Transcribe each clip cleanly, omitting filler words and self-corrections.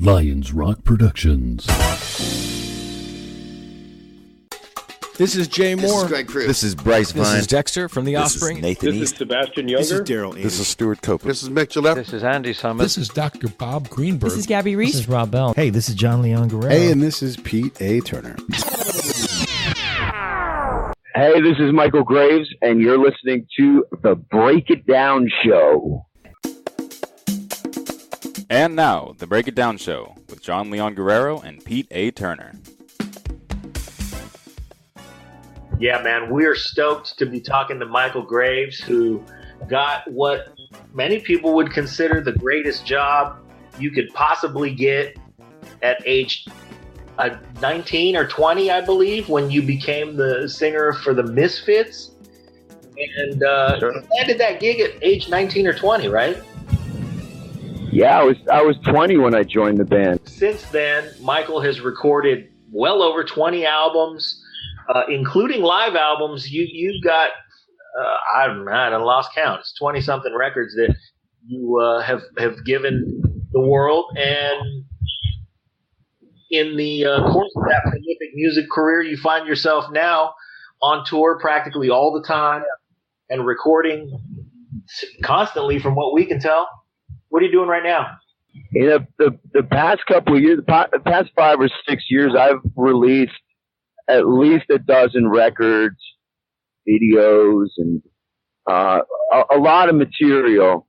Lions Rock Productions. This is Jay Moore. This is Greg Cruz. This is Bryce Vine. This is Dexter from The Offspring. This is Nathan This East. is Sebastian Younger. This is Daryl. This is Stuart Copeland. This is Mick Gillette. This is Andy Summit. This is Dr. Bob Greenberg. This is Gabby Reese. This is Rob Bell. Hey, this is John Leon Guerrero. Hey, and this is Pete A. Turner. Hey, this is Michale Graves, and you're listening to The Break It Down Show. And now, The Break It Down Show with John Leon Guerrero and Pete A. Turner. Yeah, man, we're stoked to be talking to Michale Graves, who got what many people would consider the greatest job you could possibly get at age 19 or 20, I believe, when you became the singer for the Misfits. And you landed that gig at age 19 or 20, right? Yeah, I was 20 when I joined the band. Since then, Michale has recorded well over 20 albums. Including live albums, you've got, I lost count. It's 20-something records that you have given the world. And in the course of that prolific music career, you find yourself now on tour practically all the time and recording constantly from what we can tell. What are you doing right now? In the past couple of years, the past 5 or 6 years, I've released at least a dozen records, videos, and a lot of material.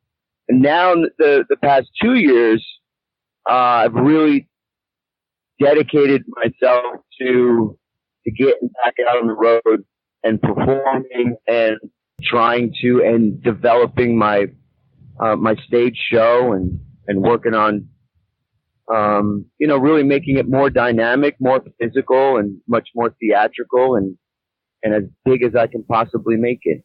And now the past 2 years, I've really dedicated myself to getting back out on the road and performing and trying to and developing my stage show and working on really making it more dynamic, more physical, and much more theatrical, and as big as I can possibly make it.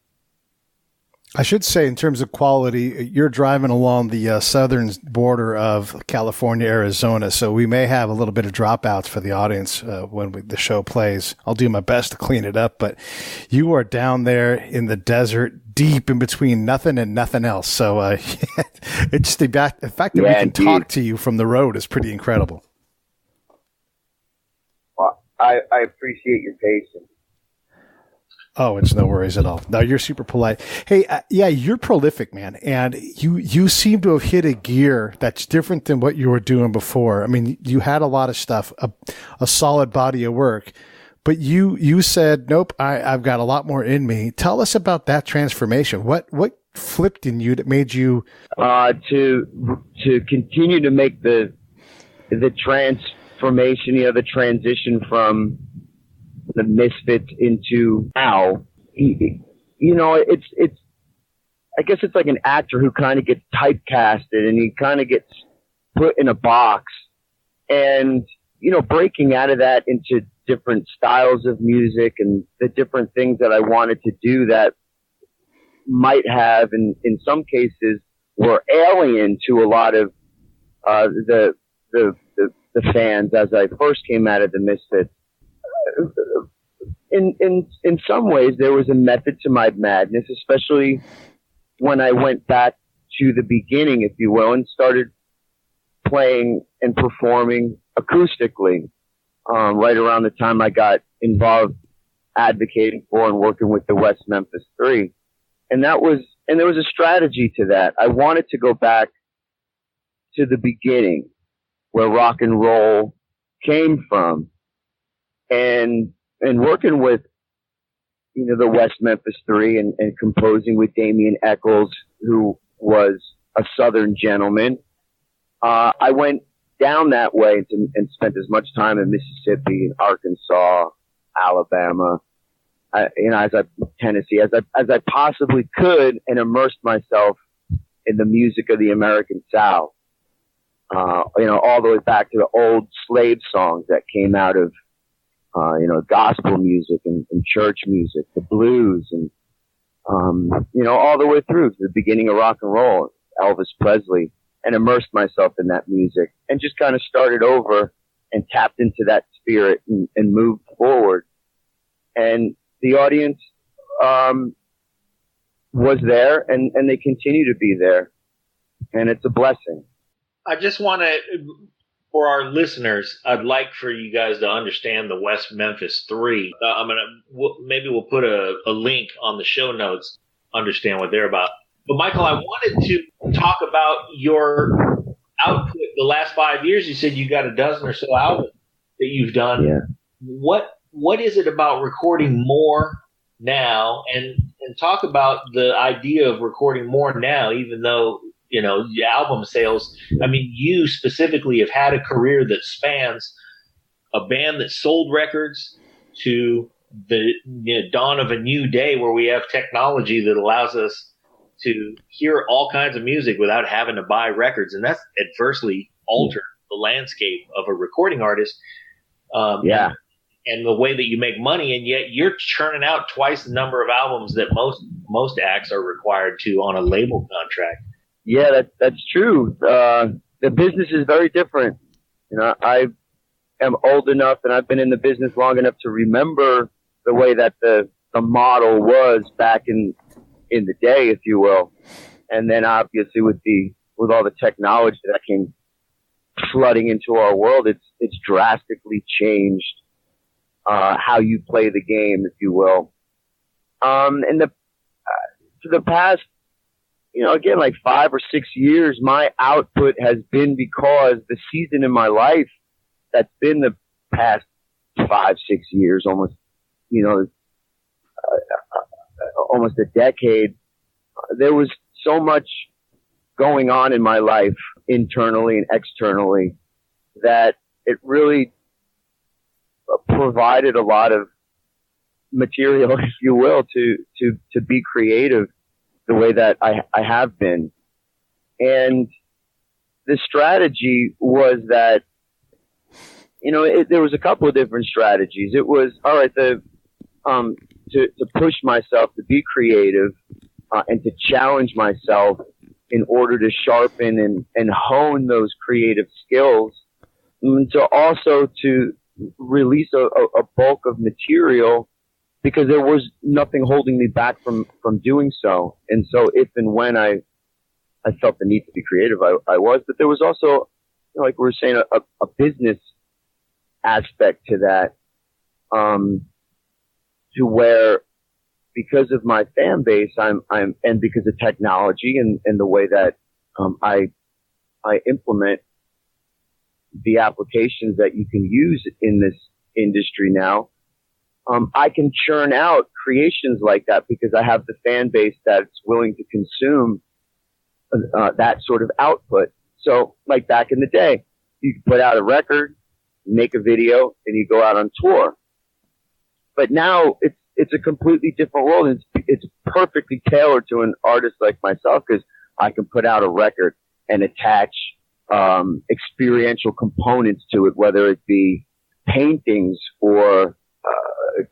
I should say, in terms of quality, you're driving along the southern border of California, Arizona, so we may have a little bit of dropouts for the audience when the show plays. I'll do my best to clean it up, but you are down there in the desert, deep in between nothing and nothing else. So it's the fact that we can talk to you from the road is pretty incredible. Well, I appreciate your patience. Oh, it's no worries at all. No, you're super polite. Hey, you're prolific, man. And you seem to have hit a gear that's different than what you were doing before. I mean, you had a lot of stuff, a solid body of work, but you said, nope, I've got a lot more in me. Tell us about that transformation. What flipped in you that made you to continue to make the transformation, the transition from the Misfits into now, it's I guess it's like an actor who kind of gets typecasted and he kind of gets put in a box, and breaking out of that into different styles of music and the different things that I wanted to do that might have in some cases were alien to a lot of the fans as I first came out of the Misfits. In some ways, there was a method to my madness, especially when I went back to the beginning, if you will, and started playing and performing acoustically. Right around the time I got involved advocating for and working with the West Memphis Three, and there was a strategy to that. I wanted to go back to the beginning, where rock and roll came from. And working with, the West Memphis Three and composing with Damien Eccles, who was a Southern gentleman, I went down that way and spent as much time in Mississippi, Arkansas, Alabama, Tennessee, as I possibly could, and immersed myself in the music of the American South. All the way back to the old slave songs that came out of gospel music and church music, the blues, and, all the way through to the beginning of rock and roll, Elvis Presley, and immersed myself in that music and just kind of started over and tapped into that spirit and moved forward. And the audience, was there and they continue to be there. And it's a blessing. I just want to For our listeners, I'd like for you guys to understand the West Memphis 3. Maybe we'll put a link on the show notes, understand what they're about. But Michael, I wanted to talk about your output the last 5 years. You said you got a dozen or so albums that you've done. Yeah. What is it about recording more now? And talk about the idea of recording more now, even though, you know, album sales. I mean, you specifically have had a career that spans a band that sold records to the dawn of a new day where we have technology that allows us to hear all kinds of music without having to buy records. And that's adversely altered the landscape of a recording artist. And the way that you make money, and yet you're churning out twice the number of albums that most acts are required to on a label contract. Yeah, that's true. The business is very different. You know, I am old enough and I've been in the business long enough to remember the way that the model was back in the day, if you will. And then obviously with all the technology that came flooding into our world, it's drastically changed how you play the game, if you will. And for the past, you know, again, like 5 or 6 years, my output has been because the season in my life that's been the past 5, 6 years, almost, you know, almost a decade. There was so much going on in my life internally and externally that it really provided a lot of material, if you will, to be creative the way that I have been. And the strategy was that, you know, there was a couple of different strategies. It was, all right, to push myself to be creative and to challenge myself in order to sharpen and hone those creative skills, and to also to release a bulk of material, because there was nothing holding me back from doing so. And so if and when I felt the need to be creative, I was. But there was also, you know, like we were saying, a business aspect to that, to where, because of my fan base, and because of technology and the way that I implement the applications that you can use in this industry now, I can churn out creations like that because I have the fan base that's willing to consume that sort of output. So, like back in the day, you could put out a record, make a video, and you go out on tour. But now it's a completely different world. It's perfectly tailored to an artist like myself, because I can put out a record and attach experiential components to it, whether it be paintings or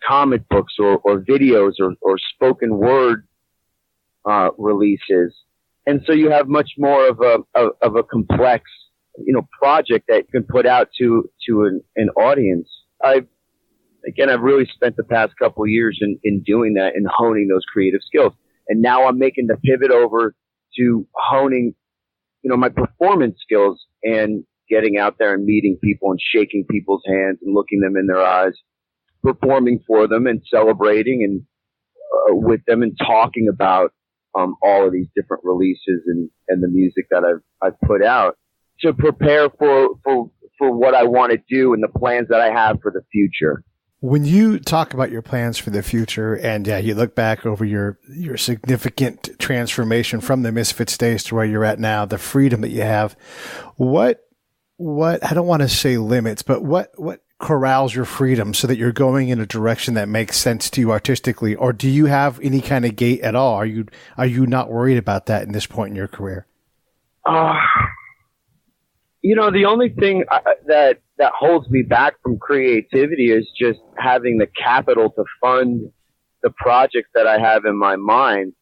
comic books or videos or spoken word releases. And so you have much more of a complex, you know, project that you can put out to an audience. I've really spent the past couple of years in doing that and honing those creative skills. And now I'm making the pivot over to honing, you know, my performance skills and getting out there and meeting people and shaking people's hands and looking them in their eyes, performing for them and celebrating and with them and talking about all of these different releases and the music that I've put out to prepare for what I want to do and the plans that I have for the future. When you talk about your plans for the future and you look back over your significant transformation from the Misfits days to where you're at now, the freedom that you have, what I don't want to say limits, but what corrals your freedom so that you're going in a direction that makes sense to you artistically? Or do you have any kind of gate at all? Are you not worried about that in this point in your career? You know, the only thing that holds me back from creativity is just having the capital to fund the projects that I have in my mind.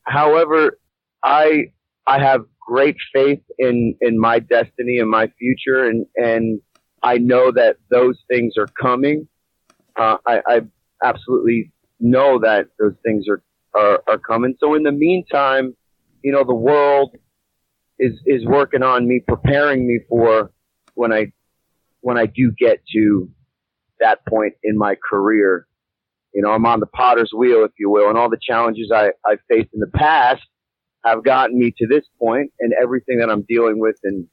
However, I have great faith in my destiny and my future, and I know that those things are coming. I absolutely know that those things are coming. So in the meantime, you know, the world is working on me, preparing me for when I when I do get to that point in my career. You know, I'm on the potter's wheel, if you will, and all the challenges I've faced in the past have gotten me to this point, and everything that I'm dealing with and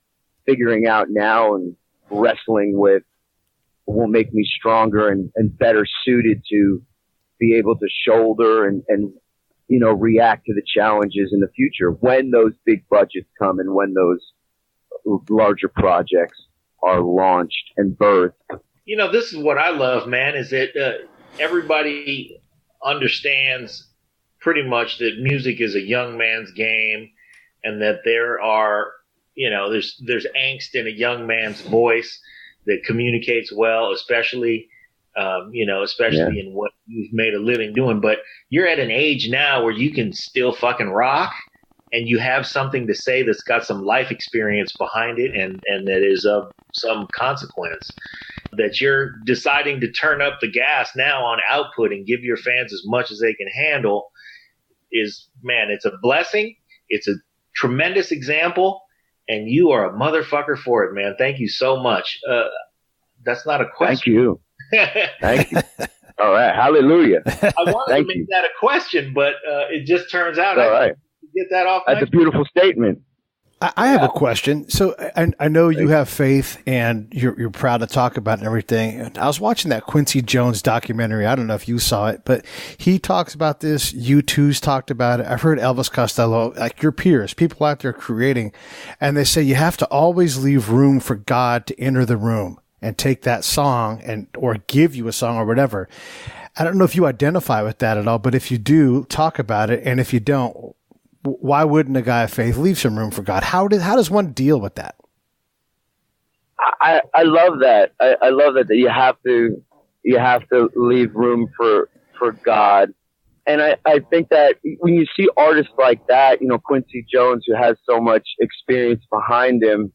figuring out now and wrestling with will make me stronger and better suited to be able to shoulder and you know, react to the challenges in the future when those big budgets come and when those larger projects are launched and birthed. You know, this is what I love, man, is that everybody understands pretty much that music is a young man's game, and that there are, you know, there's angst in a young man's voice that communicates well, especially in what you've made a living doing. But you're at an age now where you can still fucking rock, and you have something to say that's got some life experience behind it, and that is of some consequence. That you're deciding to turn up the gas now on output and give your fans as much as they can handle is, man, it's a blessing. It's a tremendous example, and you are a motherfucker for it, man. Thank you so much. That's not a question. Thank you. Thank you. All right. Hallelujah. I wanted to make that a question, but it just turns out all right. Get that off. That's a beautiful statement. I have a question. So I know you have faith and you're proud to talk about it and everything. And I was watching that Quincy Jones documentary. I don't know if you saw it, but he talks about this. U2's talked about it. I've heard Elvis Costello, like your peers, people out there creating, and they say you have to always leave room for God to enter the room and take that song or give you a song or whatever. I don't know if you identify with that at all, but if you do, talk about it. And if you don't, why wouldn't a guy of faith leave some room for God? How does one deal with that? I love that. I love that you have to leave room for God. And I think that when you see artists like that, you know, Quincy Jones, who has so much experience behind him,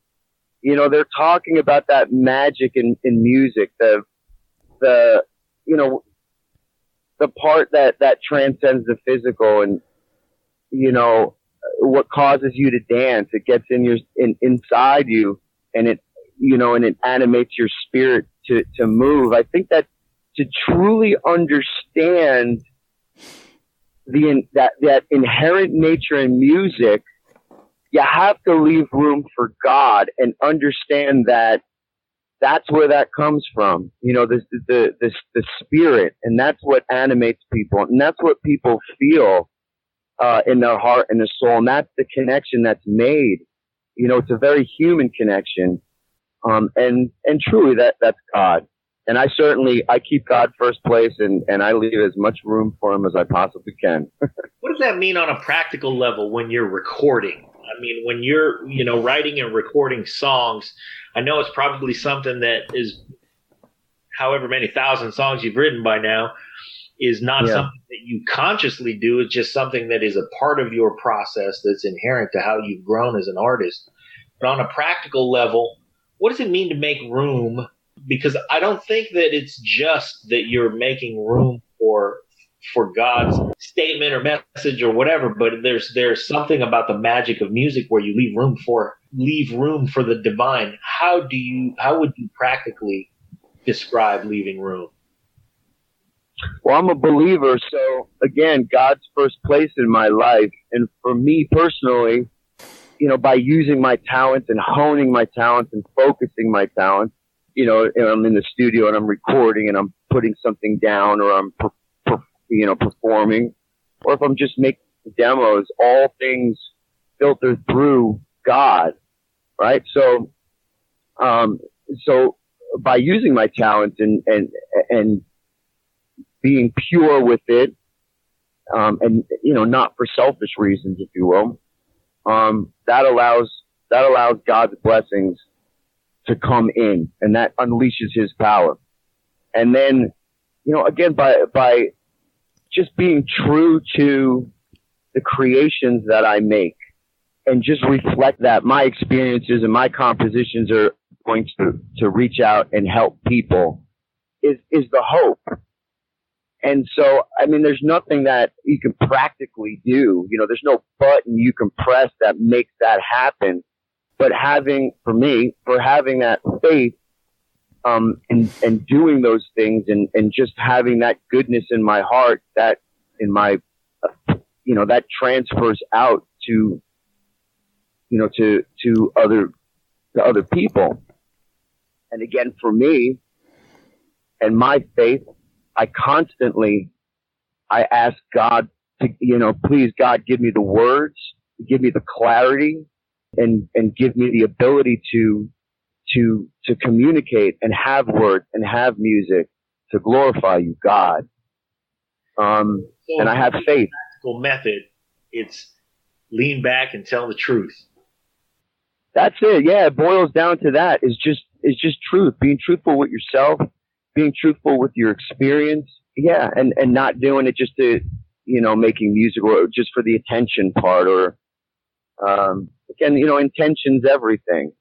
you know, they're talking about that magic in music, the you know, the part that transcends the physical, and you know, what causes you to dance. It gets inside you, and it, you know, and it animates your spirit to move. I think that to truly understand that inherent nature in music, you have to leave room for God and understand that that's where that comes from. You know, the spirit, and that's what animates people, and that's what people feel in their heart and their soul, and that's the connection that's made. You know, it's a very human connection, and truly that's God. And I keep God first place, and I leave as much room for him as I possibly can. What does that mean on a practical level when you're recording? I mean, when you're, you know, writing and recording songs, I know it's probably something that is, however many thousand songs you've written by now, is not something that you consciously do. It's just something that is a part of your process that's inherent to how you've grown as an artist. But on a practical level, what does it mean to make room? Because I don't think that it's just that you're making room for God's statement or message or whatever, but there's something about the magic of music where you leave room for the divine. How would you practically describe leaving room? Well, I'm a believer, so again, God's first place in my life. And for me personally, you know, by using my talents and honing my talents and focusing my talents, you know, and I'm in the studio and I'm recording and I'm putting something down, or I'm performing, or if I'm just making demos, all things filtered through God, right? So by using my talents and being pure with it, and, you know, not for selfish reasons, if you will, that allows God's blessings to come in, and that unleashes his power. And then, you know, again, by just being true to the creations that I make, and just reflect that my experiences and my compositions are going to reach out and help people is the hope. And so, I mean, there's nothing that you can practically do. You know, there's no button you can press that makes that happen. But having that faith and doing those things and just having that goodness in my heart, that in my, that transfers out to, to other people. And again, for me and my faith, I ask God to, please God, give me the words, give me the clarity, and give me the ability to communicate and have words and have music to glorify you, God. And I have faith. Method, it's lean back and tell the truth. That's it. Yeah, it boils down to that. It's just truth. Being truthful with yourself, being truthful with your experience. Yeah, and not doing it just to, making music or just for the attention part or, again, intention's everything.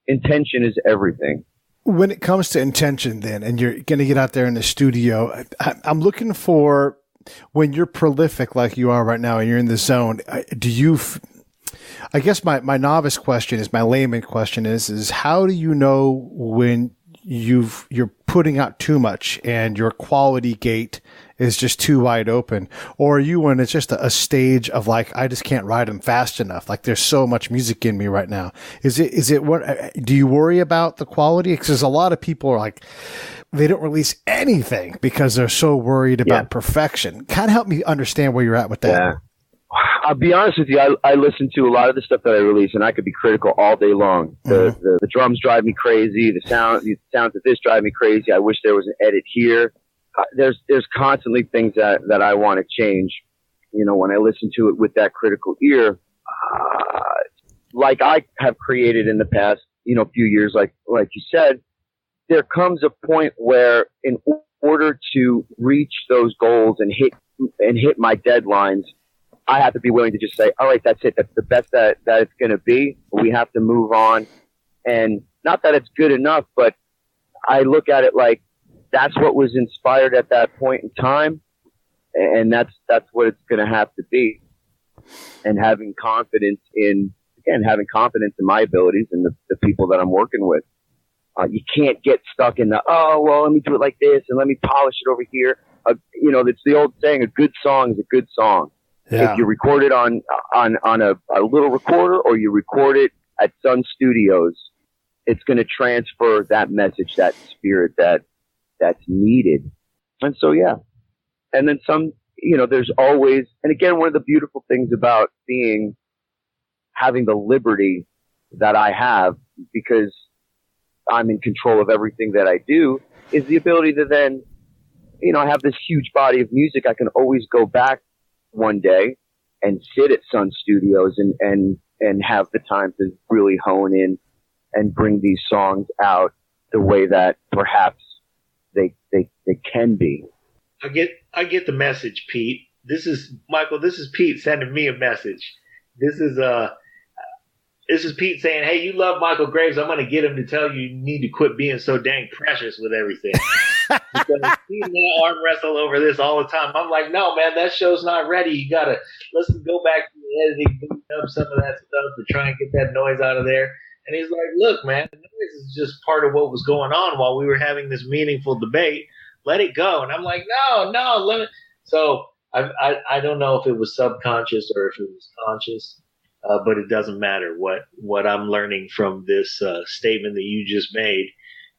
Intention is everything. When it comes to intention then, and you're going to get out there in the studio, I'm looking for, when you're prolific like you are right now and you're in the zone, I guess my novice question is, my layman question is how do you know when you're putting out too much and your quality gate is just too wide open, or are you when it's just a stage of like, I just can't ride them fast enough, like there's so much music in me right now? Is it what do you worry about the quality? Because a lot of people are like, they don't release anything because they're so worried about perfection. Kind of help me understand where you're at with that. Yeah. I'll be honest with you. I listen to a lot of the stuff that I release, and I could be critical all day long. The drums drive me crazy. The sounds of this drive me crazy. I wish there was an edit here. There's constantly things that I want to change. When I listen to it with that critical ear, like I have created in the past, few years, like you said, there comes a point where in order to reach those goals and hit my deadlines, I have to be willing to just say, all right, that's it. That's the best that it's going to be. We have to move on. And not that it's good enough, but I look at it like that's what was inspired at that point in time. And that's what it's going to have to be. And having confidence in my abilities and the people that I'm working with. You can't get stuck in let me do it like this and let me polish it over here. It's the old saying, a good song is a good song. Yeah. If you record it on a little recorder or you record it at Sun Studios, it's going to transfer that message, that spirit that's needed. And so, yeah. And then there's always, and again, one of the beautiful things about having the liberty that I have, because I'm in control of everything that I do, is the ability to then, I have this huge body of music. I can always go back one day and sit at Sun Studios and have the time to really hone in and bring these songs out the way that perhaps they can be. I get the message, Pete. This is Michael. This is Pete sending me a message. This is Pete saying, hey, you love Michale Graves. I'm going to get him to tell you need to quit being so dang precious with everything. Because he and I arm wrestle over this all the time. I'm like, no, man, that show's not ready. You got to go back to the editing, boot up some of that stuff to try and get that noise out of there. And he's like, look, man, the noise is just part of what was going on while we were having this meaningful debate. Let it go. And I'm like, no, let it. So I don't know if it was subconscious or if it was conscious. But it doesn't matter. What I'm learning from this statement that you just made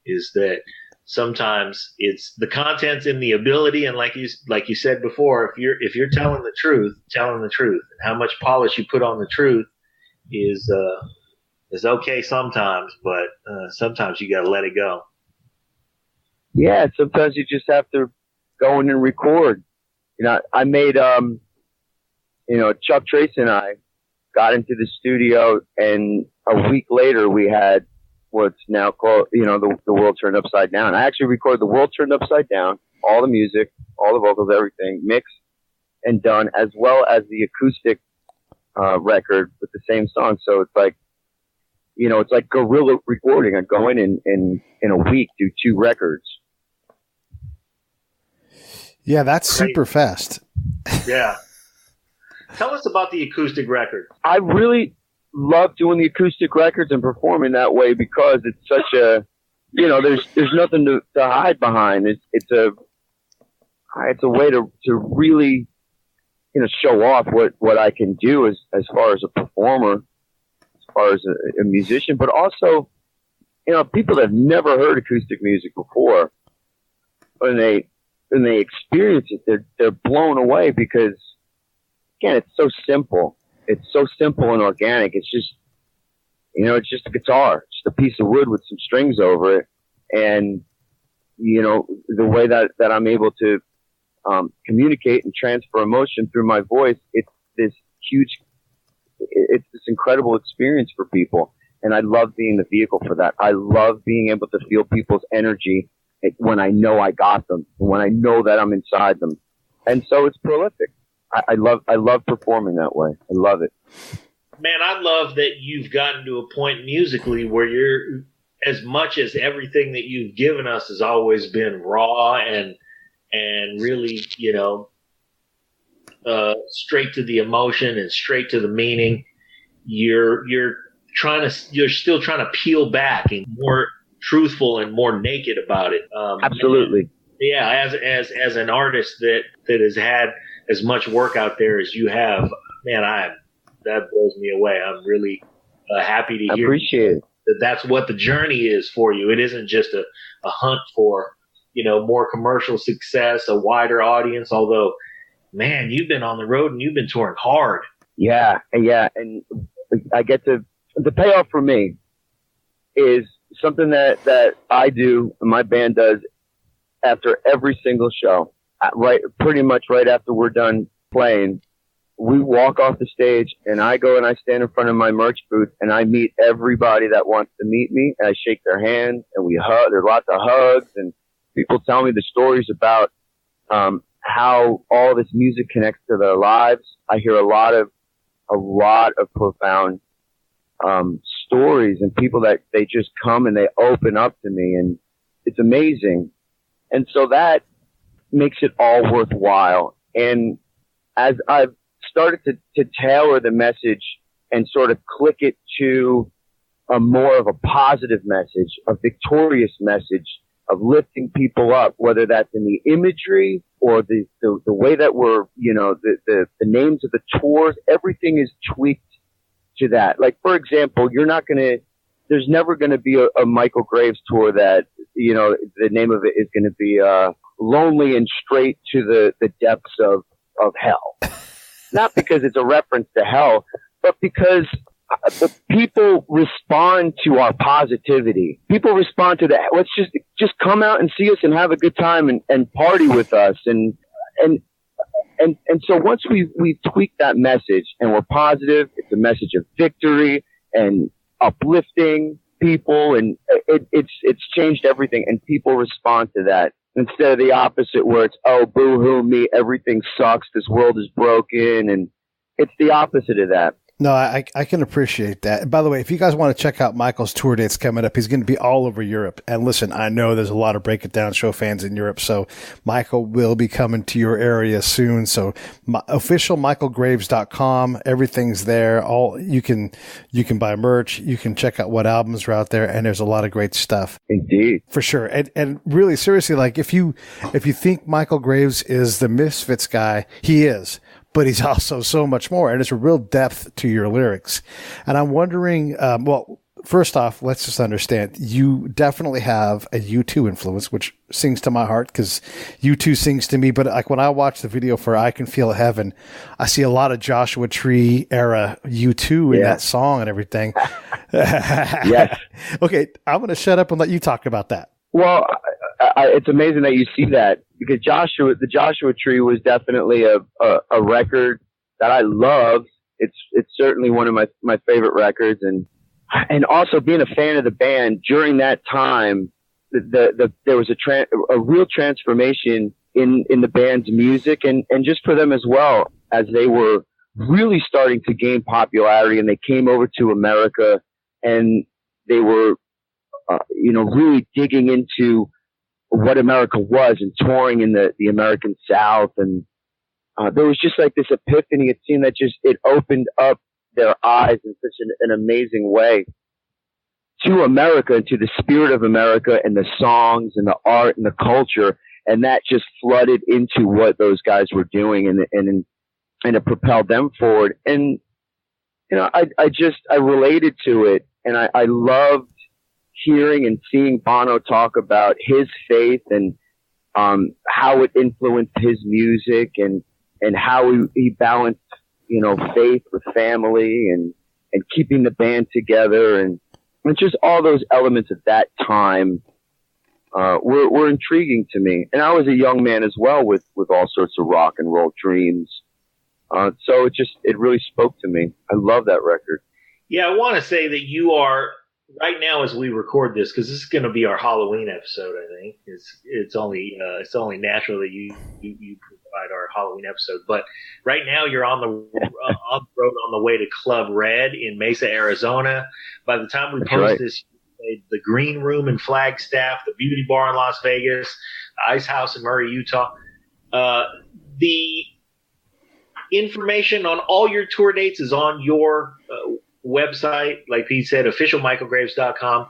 is that sometimes it's the content's in the ability, and like you said before, if you're telling the truth, and how much polish you put on the truth is okay sometimes, but sometimes you got to let it go. Yeah, sometimes you just have to go in and record. I made Chuck Trace and I got into the studio, and a week later we had what's now called, the World Turned Upside Down. I actually recorded The World Turned Upside Down, all the music, all the vocals, everything mixed and done, as well as the acoustic record with the same song. So it's like, it's like guerrilla recording. I go in a week, do 2 records. Yeah, that's super fast. Yeah. Tell us about the acoustic record. I really love doing the acoustic records and performing that way because it's such a, you know, there's nothing to hide behind. It's a way to really, you know, show off what I can do as far as a performer, as far as a musician, but also, you know, people that have never heard acoustic music before, when they experience it, they're blown away because, again, it's so simple. It's so simple and organic. It's just, you know, it's just a guitar, just a piece of wood with some strings over it. And, you know, the way that I'm able to communicate and transfer emotion through my voice, it's this incredible experience for people. And I love being the vehicle for that. I love being able to feel people's energy when I know I got them, when I know that I'm inside them. And so it's prolific. I love performing that way. I love it. Man, I love that you've gotten to a point musically where you're, as much as everything that you've given us has always been raw and really, you know, straight to the emotion and straight to the meaning. You're still trying to peel back and more truthful and more naked about it. Absolutely. Yeah, as an artist that has had as much work out there as you have, man, that blows me away. I'm really happy to hear. Appreciate it. That's what the journey is for you. It isn't just a hunt for, you know, more commercial success, a wider audience. Although, man, you've been on the road and you've been touring hard. Yeah. And I get the payoff for me is something that I do and my band does after every single show. Pretty much right after we're done playing, we walk off the stage and I go and I stand in front of my merch booth and I meet everybody that wants to meet me and I shake their hands and we hug. There's lots of hugs and people tell me the stories about how all this music connects to their lives. I hear a lot of profound stories and people that they just come and they open up to me and it's amazing. And so that makes it all worthwhile. And as I've started to tailor the message and sort of click it to a more of a positive message, a victorious message of lifting people up, whether that's in the imagery or the way that we're, you know, the names of the tours, everything is tweaked to that. Like, for example, there's never going to be a Michale Graves tour that, you know, the name of it is going to be Lonely and Straight to the Depths of Hell. Not because it's a reference to hell, but because the people respond to our positivity. People respond to that. Let's just come out and see us and have a good time and party with us. And so once we tweak that message and we're positive, it's a message of victory and uplifting people, and it's changed everything. And people respond to that instead of the opposite where it's, oh, boo-hoo me, everything sucks, this world is broken. And it's the opposite of that. No, I can appreciate that. By the way, if you guys want to check out Michael's tour dates coming up, he's going to be all over Europe. And listen, I know there's a lot of Break It Down show fans in Europe, so Michael will be coming to your area soon. So official michaelgraves.com, everything's there. You can buy merch, you can check out what albums are out there, and there's a lot of great stuff. Indeed. For sure. And really, seriously, like if you think Michale Graves is the Misfits guy, he is. But he's also so much more, and it's a real depth to your lyrics. And I'm wondering, well, first off, let's just understand, you definitely have a U2 influence, which sings to my heart because U2 sings to me. But like when I watch the video for I Can Feel Heaven, I see a lot of Joshua Tree era U2 in that song and everything. Yes. Okay, I'm going to shut up and let you talk about that. Well, it's amazing that you see that because the Joshua Tree was definitely a record that I love. It's certainly one of my favorite records, and also being a fan of the band during that time, there was a real transformation in the band's music and just for them as well, as they were really starting to gain popularity and they came over to America and they were really digging into what America was and touring in the American South. And there was just like this epiphany. It seemed that it opened up their eyes in such an amazing way to America and to the spirit of America and the songs and the art and the culture. And that just flooded into what those guys were doing, and it propelled them forward. And, you know, I related to it, and I loved hearing and seeing Bono talk about his faith and how it influenced his music, and how he balanced, you know, faith with family and keeping the band together, and just all those elements of that time were intriguing to me. And I was a young man as well with all sorts of rock and roll dreams. So it really spoke to me. I love that record. Yeah, I want to say that you are right now as we record this, because this is going to be our Halloween episode. I think it's only natural that you provide our Halloween episode. But right now you're on the road on the way to Club Red in Mesa, Arizona. By the time we post this, the Green Room in Flagstaff, the Beauty Bar in Las Vegas, the Ice House in Murray, Utah. The information on all your tour dates is on your website, like Pete said, officialmichaelgraves.com.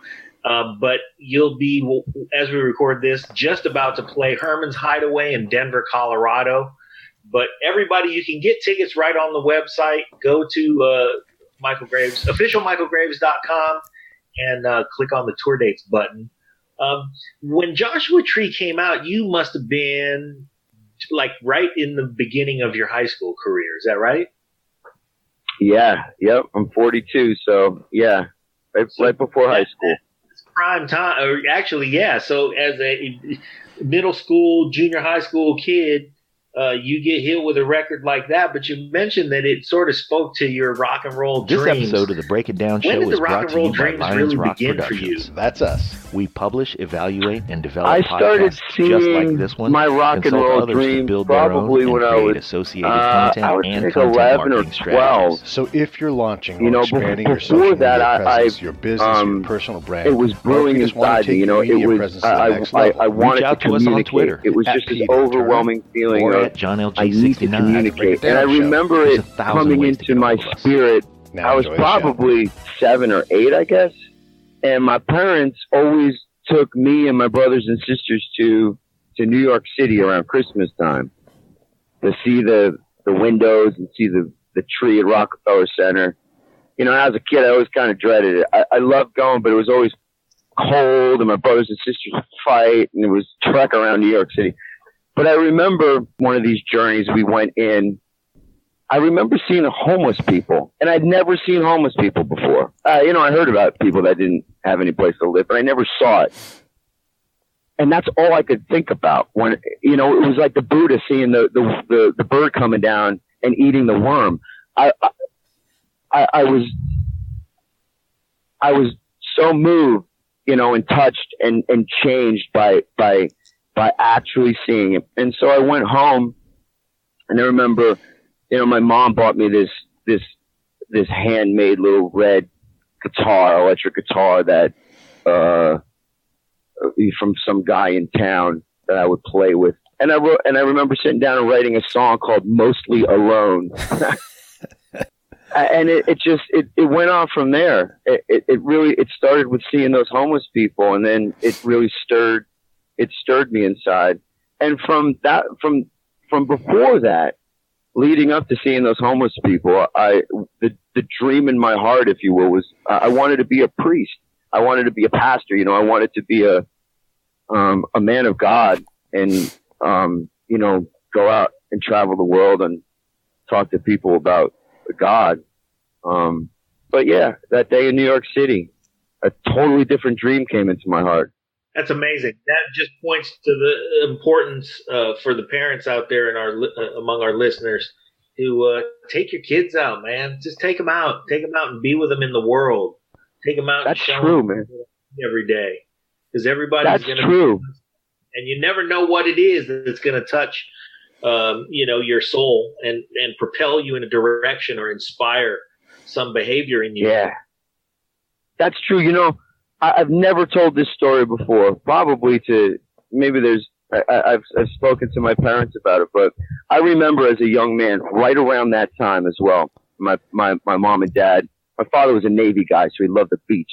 But you'll be, as we record this, just about to play Herman's Hideaway in Denver, Colorado. But everybody, you can get tickets right on the website. Go to Michael Graves, officialmichaelgraves.com, and click on the tour dates button. When Joshua Tree came out, you must have been like right in the beginning of your high school career. Is that right? Yeah. Yep. I'm 42. So yeah, right before high school. It's prime time. Or actually, yeah. So as a middle school, junior high school kid, you get hit with a record like that, but you mentioned that it sort of spoke to your rock and roll dreams. This episode of the Break It Down Show is brought to you by Lions Rock Productions. That's us. We publish, evaluate, and develop I started podcasts seeing just like this one. my rock and roll dreams probably when I was associated content I would and think content 11 or marketing 12. strategies. So if you're launching You or know, expanding your before social that, media presence, I your business, your personal brand, it was brewing inside me. You know, it was I wanted out to to us on communicate. Twitter It was just this overwhelming feeling or of at John LG I need to communicate. And I remember There's it 1,000 coming ways to into get my a hold of us. spirit. Now I was enjoy the show. probably 7 or 8, I guess. And my parents always took me and my brothers and sisters to New York City around Christmas time to see the windows and see the tree at Rockefeller Center. You know, as a kid, I always kind of dreaded it. I loved going, but it was always cold, and my brothers and sisters would fight, and it was trek around New York City. But I remember one of these journeys we went in. I remember seeing homeless people, and I'd never seen homeless people before. You know, I heard about people that didn't have any place to live, but I never saw it. And that's all I could think about when, you know, it was like the Buddha seeing the bird coming down and eating the worm. I was so moved, you know, and touched and changed by actually seeing it. And so I went home, and I remember, you know, my mom bought me this handmade little red guitar, electric guitar that from some guy in town that I would play with. And I remember sitting down and writing a song called Mostly Alone. And it went on from there. It started with seeing those homeless people, and then it really stirred me inside. And from before that, leading up to seeing those homeless people, the dream in my heart, if you will, was I wanted to be a priest. I wanted to be a pastor. You know, I wanted to be a man of God, and you know, go out and travel the world and talk to people about God. But yeah, that day in New York City, a totally different dream came into my heart. That's amazing. That just points to the importance for the parents out there and among our listeners who take your kids out, man. Just take them out and be with them in the world. Take them out. That's and show true, them man. Every day, because everybody's going to. That's true. And you never know what it is that's going to touch, you know, your soul and propel you in a direction or inspire some behavior in you. Yeah, that's true. You know, I've never told this story before. Probably I've spoken to my parents about it, but I remember as a young man, right around that time as well, my mom and dad. My father was a Navy guy, so he loved the beach.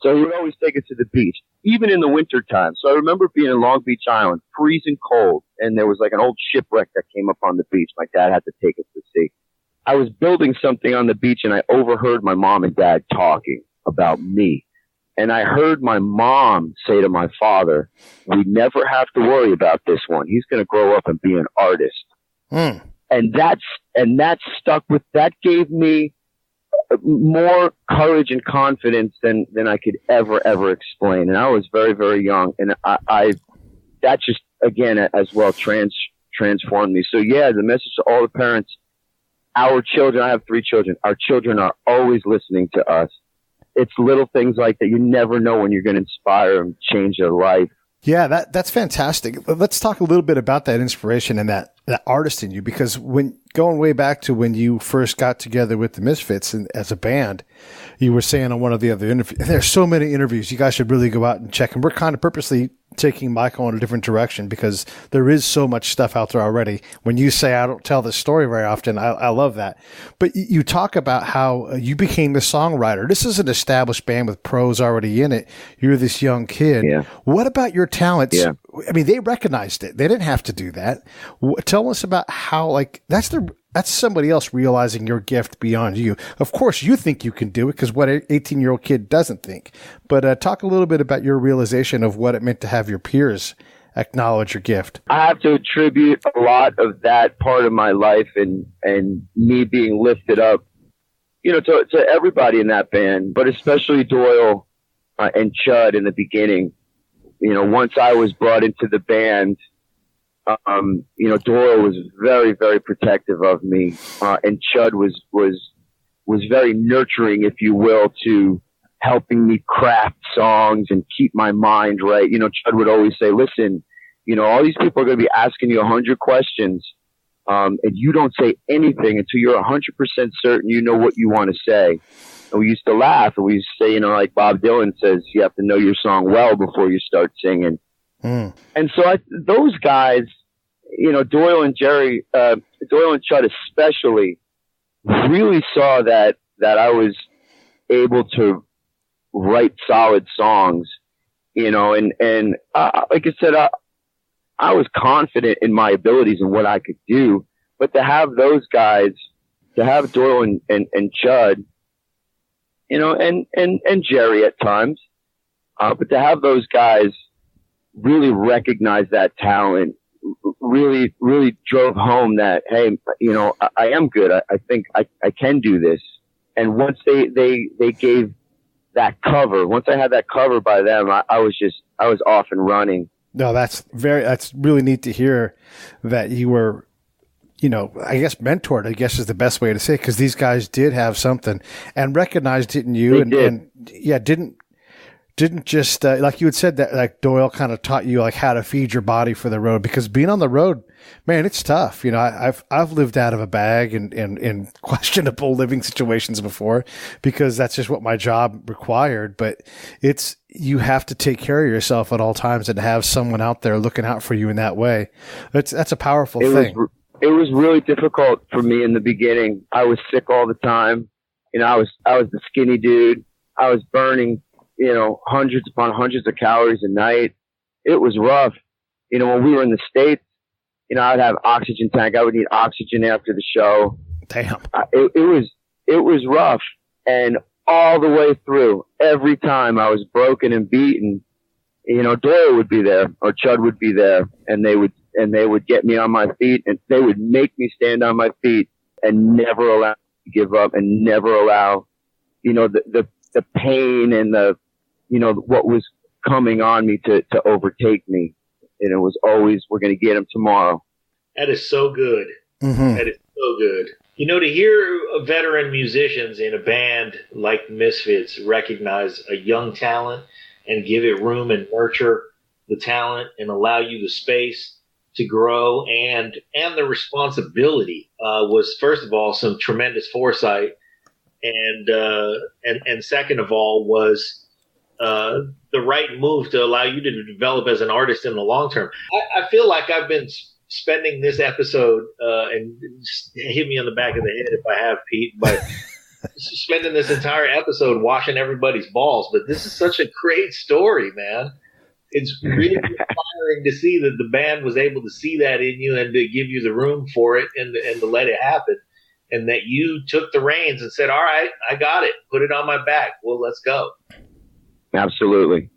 So he would always take us to the beach, even in the winter time. So I remember being in Long Beach Island, freezing cold, and there was like an old shipwreck that came up on the beach. My dad had to take us to see. I was building something on the beach, and I overheard my mom and dad talking about me. And I heard my mom say to my father, "We never have to worry about this one. He's going to grow up and be an artist." And that stuck with, that gave me more courage and confidence than I could ever explain. And I was very, very young. And I that just, again, as well transformed me. So yeah, the message to all the parents, our children, I have 3 children. Our children are always listening to us. It's little things like that. You never know when you're going to inspire and change their life. Yeah, that's fantastic. Let's talk a little bit about that inspiration and that artist in you, because when going way back to when you first got together with the Misfits and as a band, you were saying on one of the other interviews, there's so many interviews, you guys should really go out and check. And we're kind of purposely taking Michael in a different direction because there is so much stuff out there already. When you say I don't tell this story very often, I love that. But you talk about how you became the songwriter. This is an established band with pros already in it. You're this young kid. Yeah. What about your talents? Yeah. I mean, they recognized it. They didn't have to do that. Tell us about how, like, that's somebody else realizing your gift beyond you. Of course, you think you can do it because what an 18-year-old kid doesn't think. But talk a little bit about your realization of what it meant to have your peers acknowledge your gift. I have to attribute a lot of that part of my life and me being lifted up, to everybody in that band, but especially Doyle and Chud in the beginning. Once I was brought into the band, Doyle was very, very protective of me, and Chud was very nurturing, if you will, to helping me craft songs and keep my mind right. Chud would always say, "Listen, all these people are going to be asking you 100 questions, and you don't say anything until you're 100% certain you know what you want to say." And we used to laugh, and we used to say, like Bob Dylan says, you have to know your song well before you start singing. And so those guys, Doyle and Jerry, Doyle and Chud especially, really saw that I was able to write solid songs, and like I said, I was confident in my abilities and what I could do, but to have those guys, to have Doyle and Chud, and Jerry at times, but to have those guys really recognize that talent, really drove home that, hey, I am good. I think I can do this. And once they gave that cover, once I had that cover by them, I was off and running. No, that's really neat to hear that you were, I guess mentored, I guess is the best way to say it, because these guys did have something and recognized it in you. And didn't just, like you had said that, like Doyle kind of taught you like how to feed your body for the road, because being on the road, man, it's tough. I've lived out of a bag and in questionable living situations before, because that's just what my job required. But you have to take care of yourself at all times and have someone out there looking out for you in that way. That's a powerful thing. It was really difficult for me in the beginning. I was sick all the time. I was the skinny dude. I was burning, hundreds upon hundreds of calories a night. It was rough. When we were in the States, I'd have oxygen tank. I would need oxygen after the show. Damn. It was rough. And all the way through, every time I was broken and beaten, Doyle would be there or Chud would be there, and they would get me on my feet, and they would make me stand on my feet and never allow me to give up, and never allow, the pain and what was coming on me to overtake me. And it was always, we're going to get him tomorrow. That is so good. Mm-hmm. That is so good. To hear veteran musicians in a band like Misfits recognize a young talent and give it room and nurture the talent and allow you the space to grow and the responsibility was, first of all, some tremendous foresight, and second of all was the right move to allow you to develop as an artist in the long term. I feel like I've been spending this episode, and hit me on the back of the head if I have, Pete, but spending this entire episode washing everybody's balls, but this is such a great story, man. It's really inspiring to see that the band was able to see that in you and to give you the room for it and to let it happen. And that you took the reins and said, all right, I got it. Put it on my back. Well, let's go. Absolutely.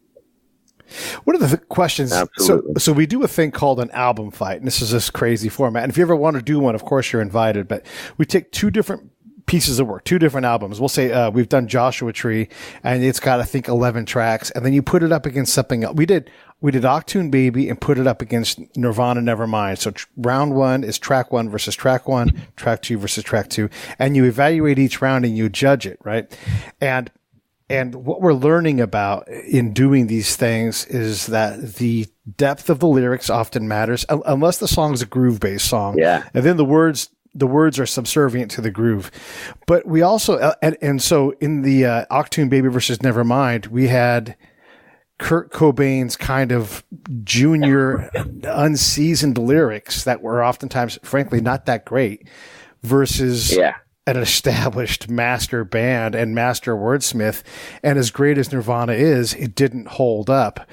What are the questions? Absolutely. So we do a thing called an album fight, and this is this crazy format. And if you ever want to do one, of course, you're invited. But we take two different pieces of work, two different albums. We'll say we've done Joshua Tree, and it's got, I think, 11 tracks. And then you put it up against something else. We did Octoon Baby and put it up against Nirvana Nevermind. So round one is track one versus track one, track two versus track two. And you evaluate each round and you judge it, right? And what we're learning about in doing these things is that the depth of the lyrics often matters, unless the song's a groove-based song. Yeah. And then the words are subservient to the groove. But we also, and so in the Octoon Baby versus Nevermind, we had Kurt Cobain's kind of junior, unseasoned lyrics that were oftentimes, frankly, not that great versus an established master band and master wordsmith. And as great as Nirvana is, it didn't hold up.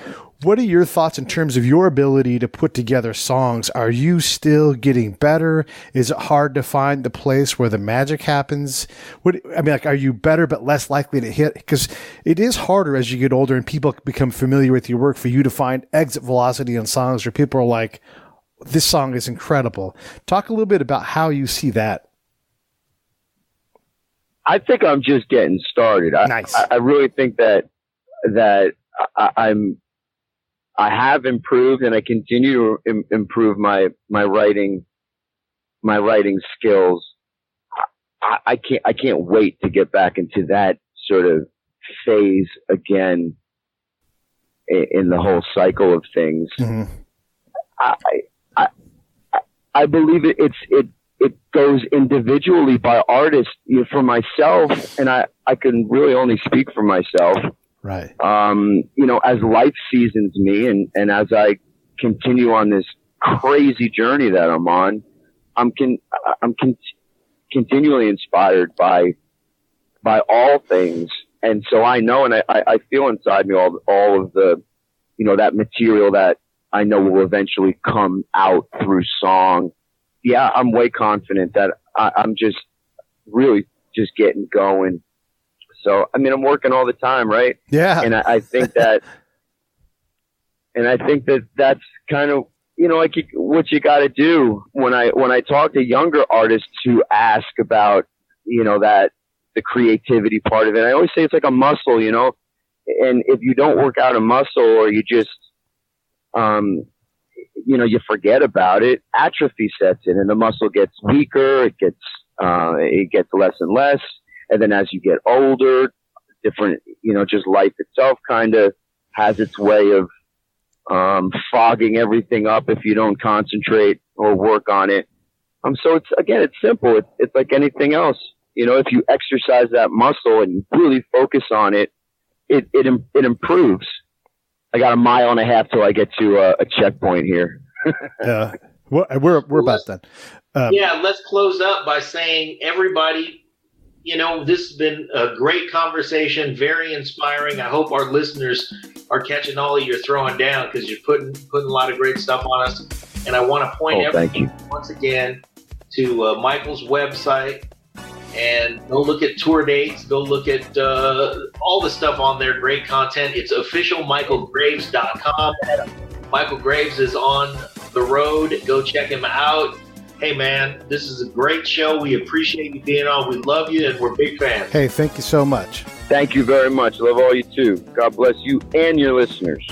What are your thoughts in terms of your ability to put together songs? Are you still getting better? Is it hard to find the place where the magic happens? Are you better but less likely to hit? Because it is harder as you get older and people become familiar with your work for you to find exit velocity on songs where people are like, this song is incredible. Talk a little bit about how you see that. I think I'm just getting started. Nice. I really think that I have improved and I continue to improve my writing skills. I can't wait to get back into that sort of phase again in the whole cycle of things. Mm-hmm. I believe it goes individually by artists. For myself, and I can really only speak for myself. Right. As life seasons me and as I continue on this crazy journey that I'm on, I'm continually inspired by all things. And so I know, and I feel inside me all of the, that material that I know will eventually come out through song. Yeah, I'm way confident that I'm just really just getting going. So, I'm working all the time, right? Yeah. And I think that, that's kind of, like what you got to do when I talk to younger artists who ask about, that the creativity part of it. I always say it's like a muscle, and if you don't work out a muscle or you just, you forget about it, atrophy sets in and the muscle gets weaker. It gets less and less. And then as you get older, different, just life itself kind of has its way of fogging everything up if you don't concentrate or work on it. So it's simple. It's like anything else. If you exercise that muscle and you really focus on it, it improves. I got 1.5 miles till I get to a checkpoint here. We're about done. Let's close up by saying, everybody, this has been a great conversation, very inspiring. I hope our listeners are catching all of your throwing down because you're putting a lot of great stuff on us. And I want to point everyone once again to Michael's website and go look at tour dates. Go look at all the stuff on there. Great content. It's officialmichaelgraves.com. Michael Graves is on the road. Go check him out. Hey, man, this is a great show. We appreciate you being on. We love you, and we're big fans. Hey, thank you so much. Thank you very much. Love all you too. God bless you and your listeners.